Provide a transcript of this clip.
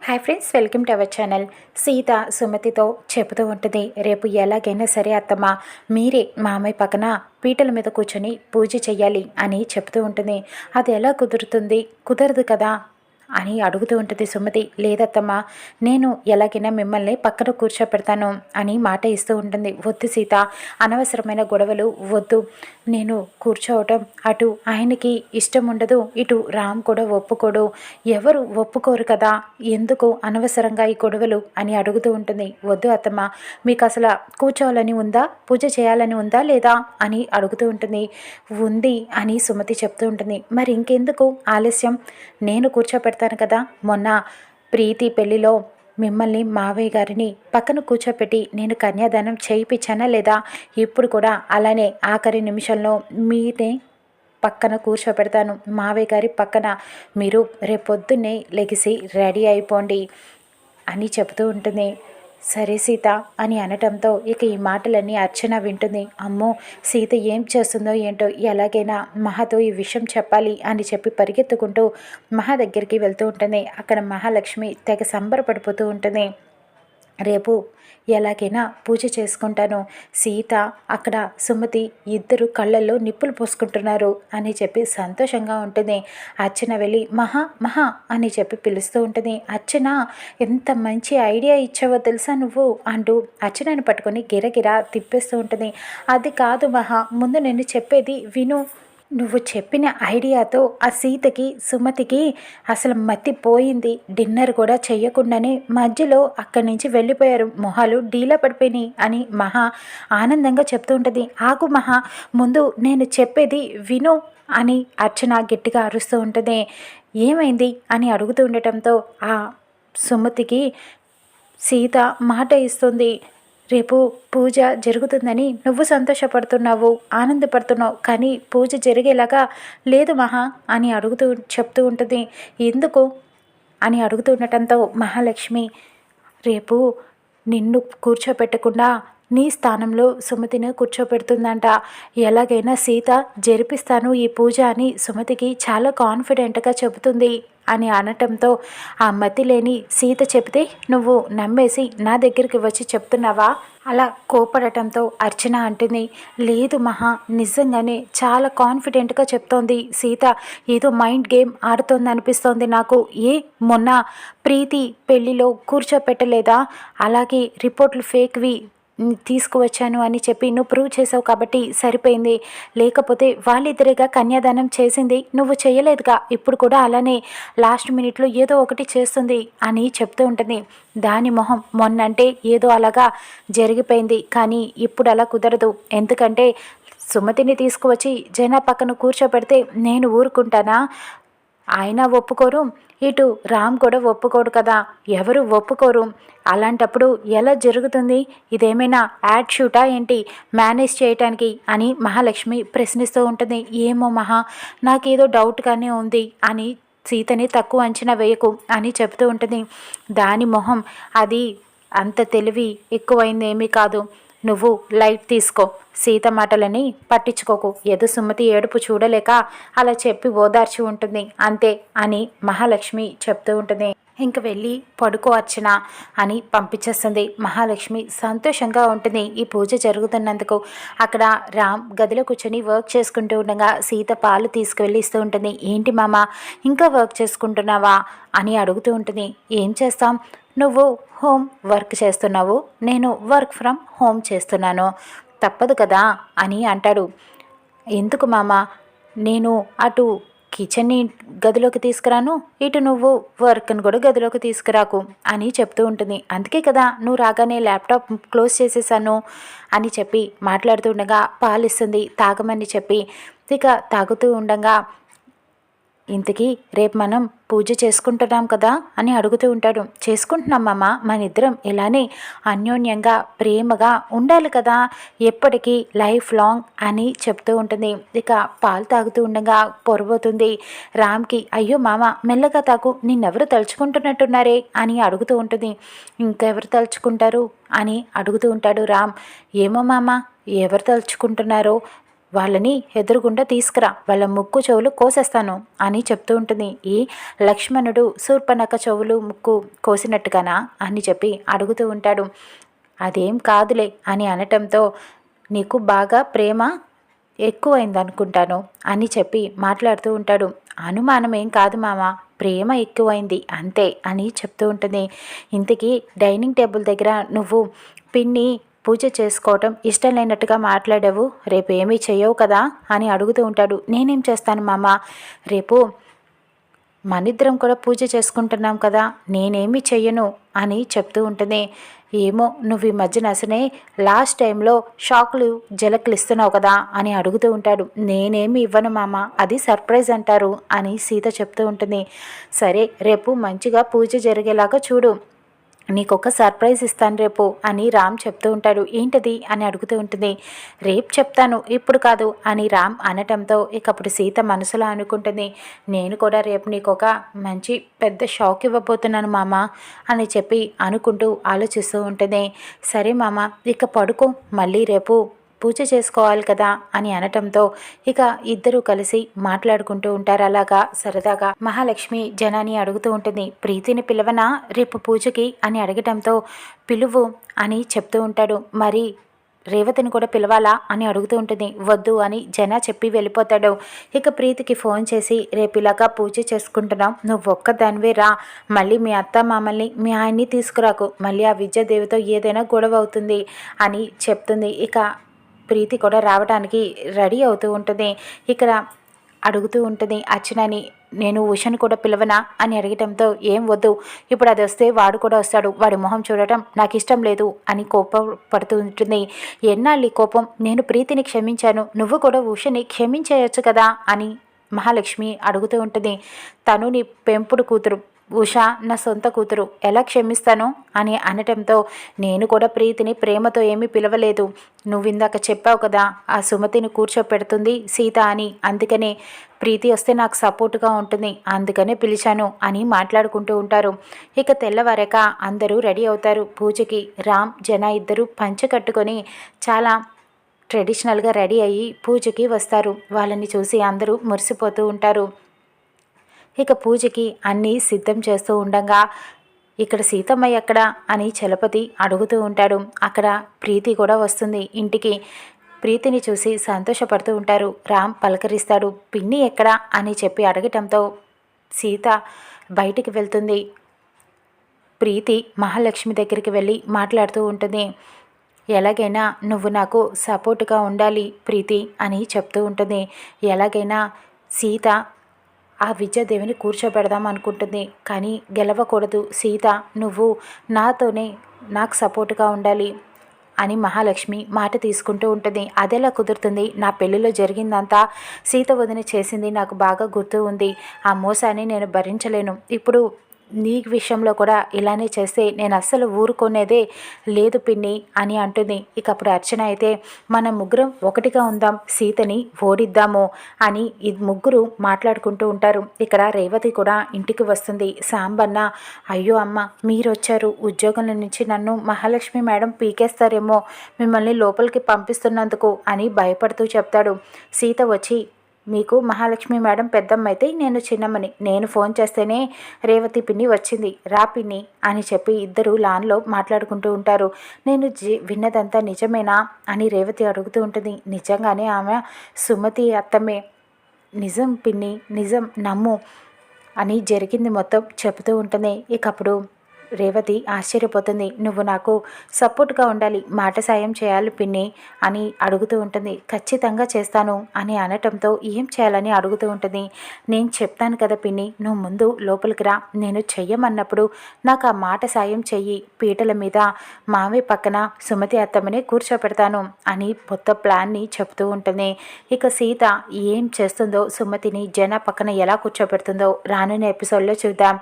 Hi friends, welcome to our channel. Sita సుమతితో చెబుతూ ఉంటుంది, రేపు ఎలాగైనా సరే అత్తమ్మ, మీరే మామయ్య పక్కన పీటల మీద కూర్చొని పూజ చెయ్యాలి అని చెప్తూ ఉంటుంది. అది ఎలా కుదురుతుంది? కుదరదు కదా అని అడుగుతూ ఉంటుంది సుమతి. లేదత్తమ్మ, నేను ఎలాగైనా మిమ్మల్ని పక్కన కూర్చోపెడతాను అని మాట ఇస్తూ ఉంటుంది. వద్దు సీత, అనవసరమైన గొడవలు వద్దు. నేను కూర్చోవటం అటు ఆయనకి ఇష్టం ఉండదు, ఇటు రామ్ కూడా ఒప్పుకోడు. ఎవరు ఒప్పుకోరు కదా, ఎందుకు అనవసరంగా ఈ గొడవలు అని అడుగుతూ ఉంటుంది. వద్దు అత్తమ్మ, మీకు అసలు కూర్చోవాలని ఉందా, పూజ చేయాలని ఉందా లేదా అని అడుగుతూ ఉంటుంది. ఉంది అని సుమతి చెప్తూ ఉంటుంది. మరి ఇంకెందుకు ఆలస్యం, నేను కూర్చోపెడతాను కదా. మొన్న ప్రీతి పెళ్లిలో మిమ్మల్ని మావయ్య గారిని పక్కన కూర్చోపెట్టి నేను కన్యాదానం చేయించానా లేదా? ఇప్పుడు కూడా అలానే ఆఖరి నిమిషంలో మీరే పక్కన కూర్చోపెడతాను, మావయ్య గారి పక్కన. మీరు రేపొద్దున్నే లెగిసి రెడీ అయిపోండి అని చెబుతూ ఉంటుంది. సరే సీత అని అనటంతో ఇక ఈ మాటలన్నీ అర్చన వింటుంది. అమ్మో, సీత ఏం చేస్తుందో ఏంటో, ఎలాగైనా మహాతో ఈ విషయం చెప్పాలి అని చెప్పి పరిగెత్తుకుంటూ మహా దగ్గరికి వెళ్తూ ఉంటుంది. అక్కడ మహాలక్ష్మి తెగ సంబరపడిపోతూ ఉంటుంది. రేపు ఎలాగైనా పూజ చేసుకుంటాను, సీత అక్కడ సుమతి ఇద్దరు కళ్ళల్లో నిప్పులు పోసుకుంటున్నారు అని చెప్పి సంతోషంగా ఉంటుంది. అర్చన వెళ్ళి మహా మహా అని చెప్పి పిలుస్తూ ఉంటుంది. అర్చన, ఎంత మంచి ఐడియా ఇచ్చావో తెలుసా నువ్వు అంటూ అర్చనని పట్టుకొని గిరగిరా తిప్పేస్తూ ఉంటుంది. అది కాదు మహా, ముందు నేను చెప్పేది విను. నువ్వు చెప్పిన ఐడియాతో ఆ సీతకి సుమతికి అసలు మతిపోయింది. డిన్నర్ కూడా చెయ్యకుండానే మధ్యలో అక్కడి నుంచి వెళ్ళిపోయారు, మొహాలు డీలా పడిపోయినాయి అని మహా ఆనందంగా చెప్తూ ఉంటుంది. ఆగు మహా, ముందు నేను చెప్పేది విను అని అర్చన గట్టిగా అరుస్తూ ఉంటుంది. ఏమైంది అని అడుగుతూ ఉండటంతో ఆ సుమతికి సీత మాట ఇస్తుంది. రేపు పూజ జరుగుతుందని నువ్వు సంతోషపడుతున్నావు, ఆనందపడుతున్నావు, కానీ పూజ జరిగేలాగా లేదు మహా అని చెప్తూ ఉంటుంది. ఎందుకు అని అడుగుతూ ఉండటంతో మహాలక్ష్మి, రేపు నిన్ను కూర్చోపెట్టకుండా నీ స్థానంలో సుమతిని కూర్చోపెడుతుందంట. ఎలాగైనా సీత జరిపిస్తాను ఈ పూజ అని సుమతికి చాలా కాన్ఫిడెంట్గా చెబుతుంది అని అనటంతో ఆ మతి లేని సీత చెబితే నువ్వు నమ్మేసి నా దగ్గరికి వచ్చి చెప్తున్నావా? అలా కోపడటంతో అర్చన అంటుంది, లేదు మహా, నిజంగానే చాలా కాన్ఫిడెంట్గా చెప్తోంది సీత. ఏదో మైండ్ గేమ్ ఆడుతోంది అనిపిస్తోంది నాకు. మొన్న ప్రీతి పెళ్లిలో కూర్చోపెట్టలేదా, అలాగే రిపోర్ట్లు ఫేక్వి తీసుకువచ్చాను అని చెప్పి నువ్వు ప్రూవ్ చేసావు కాబట్టి సరిపోయింది. లేకపోతే వాళ్ళిద్దరేగా కన్యాదానం చేసింది, నువ్వు చేయలేదుగా. ఇప్పుడు కూడా అలానే లాస్ట్ మినిట్లో ఏదో ఒకటి చేస్తుంది అని చెప్తూ ఉంటుంది. దాని మొహం, మొన్నంటే ఏదో అలాగా జరిగిపోయింది, కానీ ఇప్పుడు అలా కుదరదు. ఎందుకంటే సుమతిని తీసుకువచ్చి జనా పక్కన కూర్చోపెడితే నేను ఊరుకుంటానా? ఆయన ఒప్పుకోరు, ఇటు రామ్ కూడా ఒప్పుకోడు కదా, ఎవరు ఒప్పుకోరు. అలాంటప్పుడు ఎలా జరుగుతుంది? ఇదేమైనా యాడ్ షూటా ఏంటి మేనేజ్ చేయటానికి అని మహాలక్ష్మి ప్రశ్నిస్తూ ఉంటుంది. ఏమో మహా, నాకేదో డౌట్గానే ఉంది అని సీతని తక్కువ అంచనా వేయకు అని చెబుతూ ఉంటుంది. దాని మొహం, అది అంత తెలివి ఎక్కువైంది ఏమీ కాదు. నువ్వు లైట్ తీసుకో, సీత మాటలని పట్టించుకోకు. ఏదో సుమతి ఏడుపు చూడలేక అలా చెప్పి ఓదార్చి ఉంటుంది, అంతే అని మహాలక్ష్మి చెప్తూ ఉంటుంది. ఇంక వెళ్ళి పడుకో అర్చన అని పంపించేస్తుంది. మహాలక్ష్మి సంతోషంగా ఉంటుంది ఈ పూజ జరుగుతున్నందుకు. అక్కడ రామ్ గదిలో కూర్చొని వర్క్ చేసుకుంటూ ఉండగా సీత పాలు తీసుకువెళ్ళి ఇస్తూ ఉంటుంది. ఏంటి మామ, ఇంకా వర్క్ చేసుకుంటున్నావా అని అడుగుతూ ఉంటుంది. ఏం చేస్తాం, నువ్వు హోమ్ వర్క్ చేస్తున్నావు, నేను వర్క్ ఫ్రమ్ హోమ్ చేస్తున్నాను, తప్పదు కదా అని అంటాడు. ఎందుకు మామ, నేను అటు కిచెన్ని గదిలోకి తీసుకురాను, ఇటు నువ్వు వర్క్ని కూడా గదిలోకి తీసుకురాకు అని చెప్తూ ఉంటుంది. అందుకే కదా నువ్వు రాగానే ల్యాప్టాప్ క్లోజ్ చేసేసాను అని చెప్పి మాట్లాడుతూ ఉండగా పాలిస్తుంది, తాగమని చెప్పి. ఇక తాగుతూ ఉండగా, ఇంతకీ రేపు మనం పూజ చేసుకుంటున్నాం కదా అని అడుగుతూ ఉంటాడు. చేసుకుంటున్నాం మామ, మన ఇద్దరం ఇలానే అన్యోన్యంగా ప్రేమగా ఉండాలి కదా, ఎప్పటికీ లైఫ్ లాంగ్ అని చెప్తూ ఉంటుంది. ఇక పాలు తాగుతూ ఉండగా పొరబోతుంది. రామ్కి, అయ్యో మామ మెల్లగా తాగు, నిన్నెవరు తలుచుకుంటున్నట్టున్నారే అని అడుగుతూ ఉంటుంది. ఇంకెవరు తలుచుకుంటారు అని అడుగుతూ ఉంటాడు రామ్. ఏమో మామ, ఎవరు తలుచుకుంటున్నారో వాళ్ళని ఎదురుగుండా తీసుకురా, వాళ్ళ ముక్కు చెవులు కోసేస్తాను అని చెప్తూ ఉంటుంది. ఈ లక్ష్మణుడు శూర్పణఖ చెవులు ముక్కు కోసినట్టుగానా అని చెప్పి అడుగుతూ ఉంటాడు. అదేం కాదులే అని అనటంతో, నీకు బాగా ప్రేమ ఎక్కువైందనుకుంటాను అని చెప్పి మాట్లాడుతూ ఉంటాడు. అనుమానం ఏం కాదు మామ, ప్రేమ ఎక్కువైంది అంతే అని చెప్తూ ఉంటుంది. ఇంతకీ డైనింగ్ టేబుల్ దగ్గర నువ్వు పిన్ని పూజ చేసుకోవటం ఇష్టం లేనట్టుగా మాట్లాడావు, రేపు ఏమీ చేయవు కదా అని అడుగుతూ ఉంటాడు. నేనేం చేస్తాను మామ, రేపు మనిద్దరం కూడా పూజ చేసుకుంటున్నాం కదా, నేనేమీ చెయ్యను అని చెప్తూ ఉంటుంది. ఏమో నువ్వు ఈ మధ్యన అసలే లాస్ట్ టైంలో షాకులు జలకులు ఇస్తున్నావు కదా అని అడుగుతూ ఉంటాడు. నేనేమి ఇవ్వను మామ, అది సర్ప్రైజ్ అంటారు అని సీత చెప్తూ ఉంటుంది. సరే రేపు మంచిగా పూజ జరిగేలాగా చూడు, నీకొక సర్ప్రైజ్ ఇస్తాను రేపు అని రామ్ చెప్తూ ఉంటాడు. ఏంటది అని అడుగుతూ ఉంటుంది. రేపు చెప్తాను ఇప్పుడు కాదు అని రామ్ అనటంతో ఇకప్పుడు సీత మనసులో అనుకుంటుంది. నేను కూడా రేపు నీకు ఒక మంచి పెద్ద షాక్ ఇవ్వబోతున్నాను మామ అని చెప్పి అనుకుంటూ ఆలోచిస్తూ ఉంటుంది. సరే మామ ఇక పడుకో, మళ్ళీ రేపు పూజ చేసుకోవాలి కదా అని అనటంతో ఇక ఇద్దరూ కలిసి మాట్లాడుకుంటూ ఉంటారు. అలాగా సరదాగా మహాలక్ష్మి జనాని అడుగుతూ ఉంటుంది. ప్రీతిని పిలవనా రేపు పూజకి అని అడగటంతో పిలువు అని చెప్తూ ఉంటాడు. మరి రేవతిని కూడా పిలవాలా అని అడుగుతూ ఉంటుంది. వద్దు అని జన చెప్పి వెళ్ళిపోతాడు. ఇక ప్రీతికి ఫోన్ చేసి రేపు ఇలాగా పూజ చేసుకుంటున్నాం, నువ్వు ఒక్కదానివే రా, మళ్ళీ మీ అత్త మామల్ని మీ ఆయన్ని తీసుకురాకు, మళ్ళీ ఆ విద్యాదేవితో ఏదైనా గొడవ అవుతుంది అని చెప్తుంది. ఇక ప్రీతి కూడా రావడానికి రెడీ అవుతూ ఉంటుంది. ఇక్కడ అడుగుతూ ఉంటుంది అర్చనని, నేను ఉషను కూడా పిలవనా అని అడగటంతో ఏం వద్దు, ఇప్పుడు అది వస్తే వాడు కూడా వస్తాడు, వాడి మొహం చూడటం నాకు ఇష్టం లేదు అని కోపపడుతూ ఉంటుంది. ఎన్నాళ్ళు కోపం, నేను ప్రీతిని క్షమించాను, నువ్వు కూడా ఉషని క్షమించేయచ్చు కదా అని మహాలక్ష్మి అడుగుతూ ఉంటుంది. తను నీ పెంపుడు కూతురు, ఉషా నా సొంత కూతురు, ఎలా క్షమిస్తాను అని అనటంతో నేను కూడా ప్రీతిని ప్రేమతో ఏమీ పిలవలేదు, నువ్వు ఇందాక చెప్పావు కదా ఆ సుమతిని కూర్చోపెడుతుంది సీత అని, అందుకనే ప్రీతి వస్తే నాకు సపోర్టుగా ఉంటుంది అందుకనే పిలిచాను అని మాట్లాడుకుంటూ ఉంటారు. ఇక తెల్లవారాక అందరూ రెడీ అవుతారు పూజకి. రామ్ జన ఇద్దరు పంచె కట్టుకొని చాలా ట్రెడిషనల్గా రెడీ అయ్యి పూజకి వస్తారు. వాళ్ళని చూసి అందరూ మురిసిపోతూ ఉంటారు. ఇక పూజకి అన్నీ సిద్ధం చేస్తూ ఉండగా ఇక్కడ సీతమ్మ ఎక్కడ అని చలపతి అడుగుతూ ఉంటాడు. అక్కడ ప్రీతి కూడా వస్తుంది ఇంటికి. ప్రీతిని చూసి సంతోషపడుతూ ఉంటారు. రామ్ పలకరిస్తాడు. పిన్ని ఎక్కడా అని చెప్పి అడగటంతో సీత బయటికి వెళ్తుంది. ప్రీతి మహాలక్ష్మి దగ్గరికి వెళ్ళి మాట్లాడుతూ ఉంటుంది. ఎలాగైనా నువ్వు నాకు సపోర్టుగా ఉండాలి ప్రీతి అని చెప్తూ ఉంటుంది. ఎలాగైనా సీత ఆ విద్యాదేవిని కూర్చోబెడదాం అనుకుంటుంది, కానీ గెలవకూడదు సీత, నువ్వు నాతోనే నాకు సపోర్టుగా ఉండాలి అని మహాలక్ష్మి మాట తీసుకుంటూ ఉంటుంది. అదెలా కుదురుతుంది, నా పెళ్ళిలో జరిగిందంతా సీత వదిన చేసింది నాకు బాగా గుర్తు ఉంది, ఆ మోసాన్ని నేను భరించలేను, ఇప్పుడు నీ విషయంలో కూడా ఇలానే చేస్తే నేను అస్సలు ఊరుకునేదే లేదు పిన్ని అని అంటుంది. ఇక అప్పుడు అర్చన అయితే మనం ముగ్గురం ఒకటిగా ఉందాం, సీతని ఓడిద్దాము అని ముగ్గురు మాట్లాడుకుంటూ ఉంటారు. ఇక్కడ రేవతి కూడా ఇంటికి వస్తుంది. సాంబన్న, అయ్యో అమ్మ మీరు వచ్చారు, ఉద్యోగం నుంచి నన్ను మహాలక్ష్మి మేడం పీకేస్తారేమో మిమ్మల్ని లోపలికి పంపిస్తున్నందుకు అని భయపడుతూ చెప్తాడు. సీత వచ్చి, మీకు మహాలక్ష్మి మేడం పెద్దమ్మ అయితే నేను చిన్నమ్మని, నేను ఫోన్ చేస్తేనే రేవతి పిన్ని వచ్చింది, రా పిన్ని అని చెప్పి ఇద్దరు లాన్లో మాట్లాడుకుంటూ ఉంటారు. నేను విన్నదంతా నిజమేనా అని రేవతి అడుగుతూ ఉంటుంది. నిజంగానే ఆమె సుమతి అత్తమ్మే, నిజం పిన్ని, నిజం నమ్ము అని జరిగింది మొత్తం చెబుతూ ఉంటుంది. ఇకప్పుడు రేవతి ఆశ్చర్యపోతుంది. నువ్వు నాకు సపోర్ట్గా ఉండాలి, మాట సాయం చేయాలి పిన్ని అని అడుగుతూ ఉంటుంది. ఖచ్చితంగా చేస్తాను అని అనటంతో ఏం చేయాలని అడుగుతూ ఉంటుంది. నేను చెప్తాను కదా పిన్ని, నువ్వు ముందు లోపలికి రా, నేను చెయ్యమన్నప్పుడు నాకు ఆ మాట సాయం చెయ్యి, పీటల మీద మావి పక్కన సుమతి అత్తమ్మని కూర్చోపెడతాను అని కొత్త ప్లాన్ని చెప్తూ ఉంటుంది. ఇక సీత ఏం చేస్తుందో, సుమతిని జన పక్కన ఎలా కూర్చోపెడుతుందో రానున్న ఎపిసోడ్లో చూద్దాం.